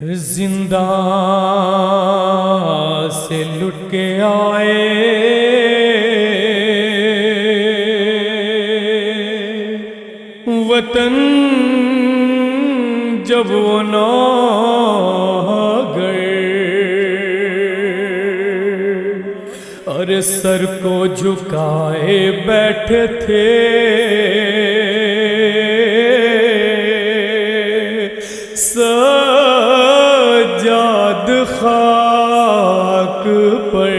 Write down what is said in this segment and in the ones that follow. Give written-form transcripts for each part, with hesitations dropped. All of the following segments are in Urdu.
زندان سے لٹ کے آئے وطن جب وہ نہ گئے، اور سر کو جھکائے بیٹھے تھے سجاد خاک پر،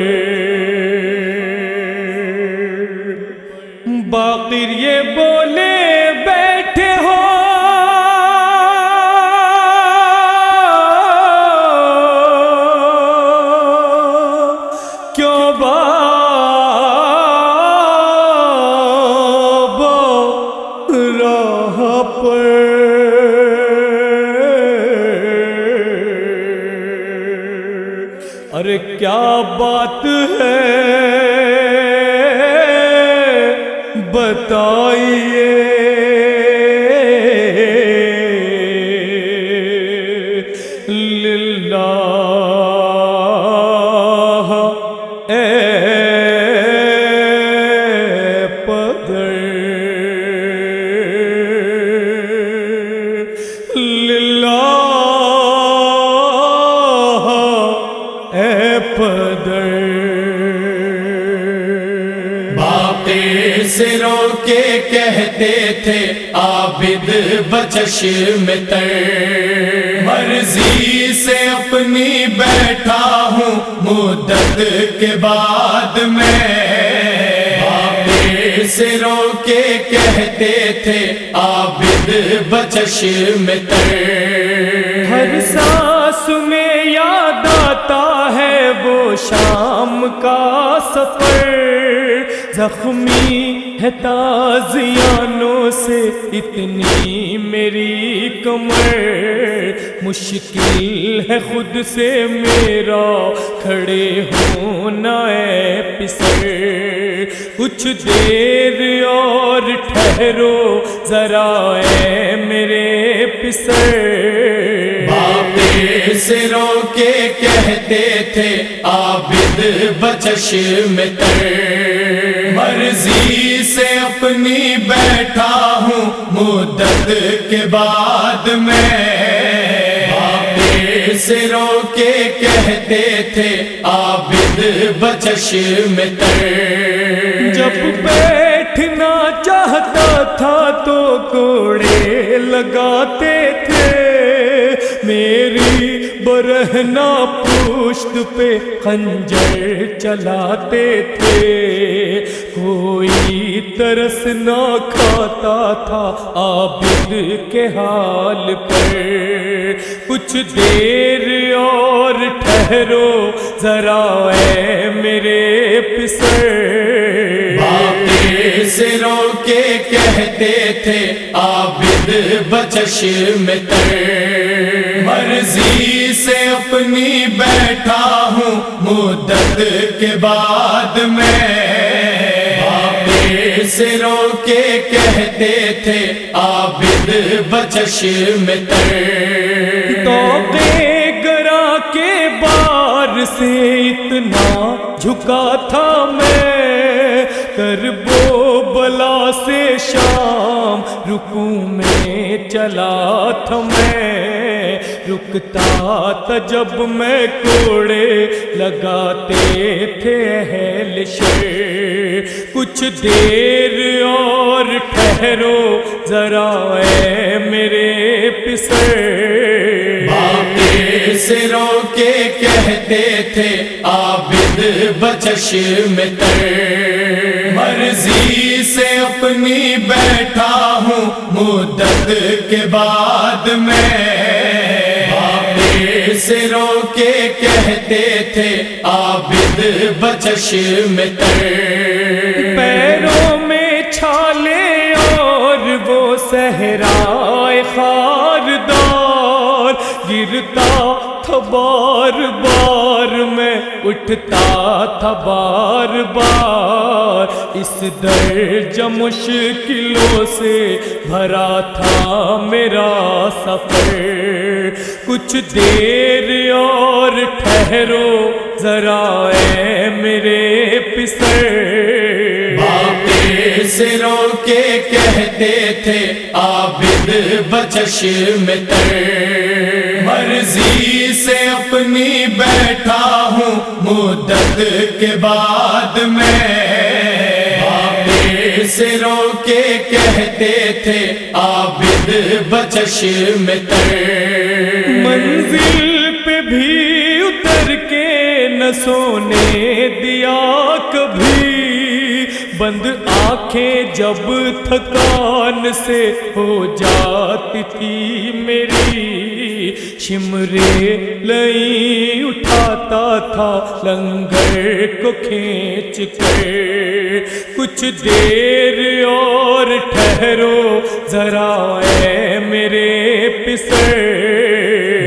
باقر یہ بولے بیٹھے ہو کیوں راہ پر، ارے کیا بات ہے بتائیے، للہ اے پدر، للہ اے پدر، باقر سے رو کے کہتے تھے عابد بچشم تر، مرضی سے اپنی بیٹھا ہوں مدت کے بعد میں، باقر سے رو کے کہتے تھے عابد بچشم تر، ہر سانس میں یاد آتا ہے وہ شام کا سفر، زخمی ہے تازیانوں سے اتنی میری کمر، مشکل ہے خود سے میرا کھڑے ہونا اے پسر، کچھ دیر اور ٹھہرو ذرا اے میرے پسر، باقر سے رو کے کہتے تھے عابد بچشم تر، مرضی سے اپنی بیٹھا ہوں مدت کے بعد میں، باقر سے رو کے کہتے تھے عابد بچشم تر، جب بیٹھنا چاہتا تھا تو کوڑے لگاتے تھے، میری برہنہ پشت پہ خنجر چلاتے تھے، کوئی ترس نہ کھاتا تھا عابد کے حال پر، کچھ دیر اور ٹھہرو ذرا اے میرے پسر، باقر سے رو کے کہتے تھے عابد بچشم تر، مرضی سے اپنی بیٹھا ہوں مدت کے بعد میں، باقر سے رو کے کہتے تھے عابد بچشم تر، توقع گرا کے بار سے اتنا جھکا تھا میں، کرب و بلا سے شام رکوع میں چلا تھا میں، رکتا تھا جب میں کوڑے لگاتے تھے اہل شر، کچھ دیر اور ٹھہرو ذرا اے میرے پسر، باقر سے رو کے کہتے تھے عابد بچشم تر، مرضی سے اپنی بیٹھا ہوں مدت کے بعد میں، باقر سے رو کے کہتے تھے عابد بچشم تر، پیروں میں چھالے اور وہ صحرائے خاردار، گرتا تھا بار بار میں اٹھتا تھا بار بار اس درج مشکلوں سے بھرا تھا میرا سفر کچھ دیر اور ٹھہرو ذرا اے میرے پسر باتیں سے رو کے کہتے تھے عابد بچشم تر مرضی سے اپنی بیٹھا ہوں مدت کے بعد میں باتیں سے رو کے کہتے تھے عابد بچشم تر منزل پہ بھی اتر کے نہ سونے دیا کبھی بند آنکھیں جب تھکان سے ہو جاتی تھی میری شمرے لئی اٹھاتا تھا لنگر کو کھینچ کر کچھ دیر اور ٹھہرو ذرا اے میرے پسر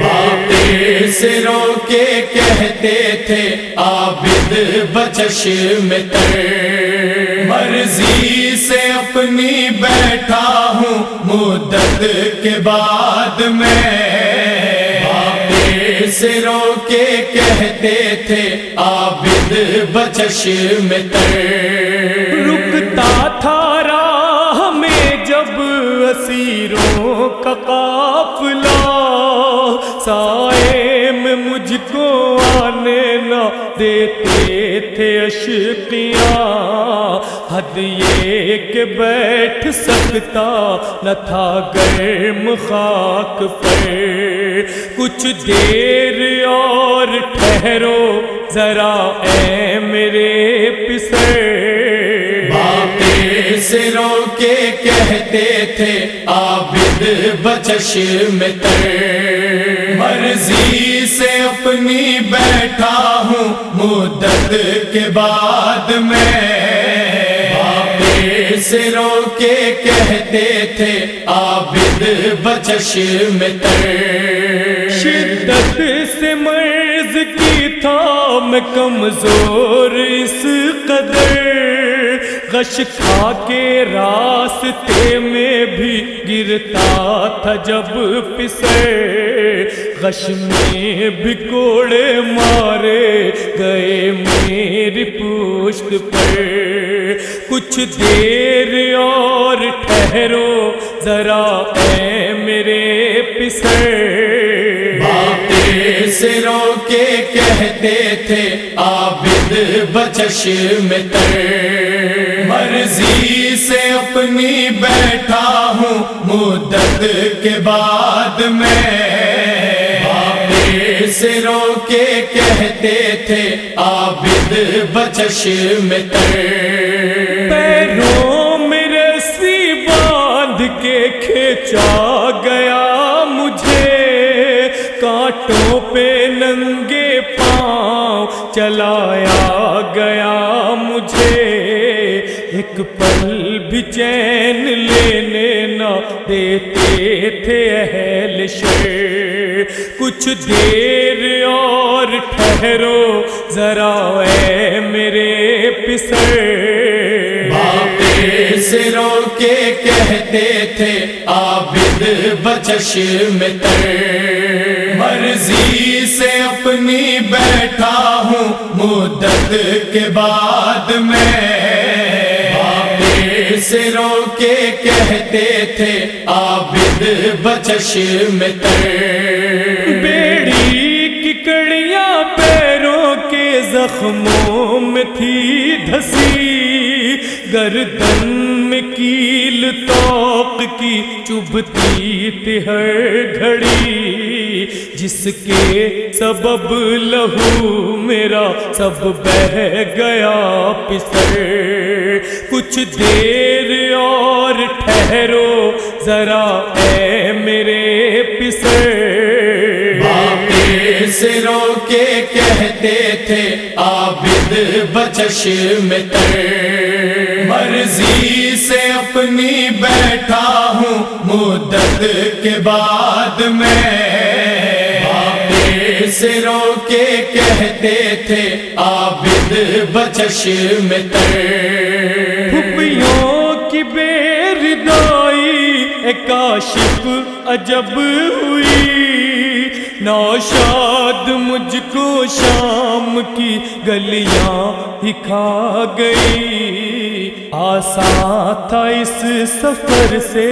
باتیں سے رو کے کہتے تھے عابد بچشم تر مرضی سے اپنی بیٹھا ہوں مدت کے بعد میں باتیں سے رو کے کہتے تھے عابد بچشم تر رکتا تھا راہ میں جب اسیروں کا قافلہ سائے میں مجھ کو آنے نہ دیتے تھے اشقیاں حد یہ کہ بیٹھ سکتا نہ تھا گرم خاک پر کچھ دیر اور ٹھہرو ذرا اے میرے پسر باتیں سے رو کے کہتے تھے عابد بچشم تر مرضی سے اپنی بیٹھا ہوں مدت کے بعد میں باتیں سے رو کے کہتے تھے عابد بچشم تر شدت سے مرض کی تھا میں کمزور اس قدر غش کھا کے راستے میں بھی گرتا تھا جب پسر غش میں بھی کوڑے مارے گئے میری پشت پر کچھ دیر اور ٹھہرو ذرا اے میرے پسر باتیں سے رو کے کہتے تھے عابد بچشم تر مرضی سے اپنی بیٹھا ہوں مدت کے بعد میں باتیں سے رو کے کہتے تھے عابد بچشم تر پیروں میں رسی باندھ کے کھینچا گیا مجھے کانٹوں پہ ننگے پاؤں چلایا گیا مجھے ایک پل بھی چین لینے نہ دیتے تھے اہل شہر کچھ دیر اور ٹھہرو ذرا اے میرے پسر باتیں سے رو کے کہتے تھے عابد بچشم تر مرضی سے اپنی بیٹھا ہوں مدت کے بعد میں باتیں سے رو کے کہتے تھے عابد بچشم تر بیڑی کی کڑیاں پیروں کے زخموں میں تھی دھسی گردن میں کیل توق کی چبھتی تھی ہر گھڑی جس کے سبب لہو میرا سب بہہ گیا پسر کچھ دیر اور ٹھہرو ذرا اے میرے پسر باتیں سے رو کے کہتے تھے عابد بچشم تر مرضی سے اپنی بیٹھا ہوں مدت کے بعد میں باتیں سے کہتے تھے عابد بچشم تر، پھپھیوں کی بیردائی اے کاشف عجب ہوئی، نوشاد مجھ کو شام کی گلیاں ہی کھا گئی، آسان تھا اس سفر سے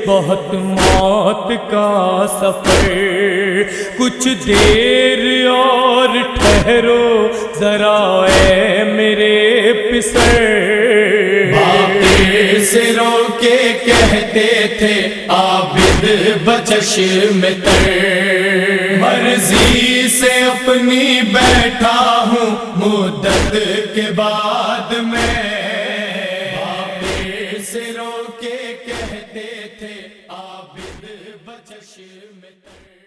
بہت موت کا سفر، کچھ دیر اور ٹھہرو ذرا اے میرے پسر، باقی سے رو کے کہتے تھے عابد بچشم تر، مرضی سے اپنی بیٹھا ہوں مدت کے بعد میں، باقی سے رو کے کہتے تھے عابد بچشم تر۔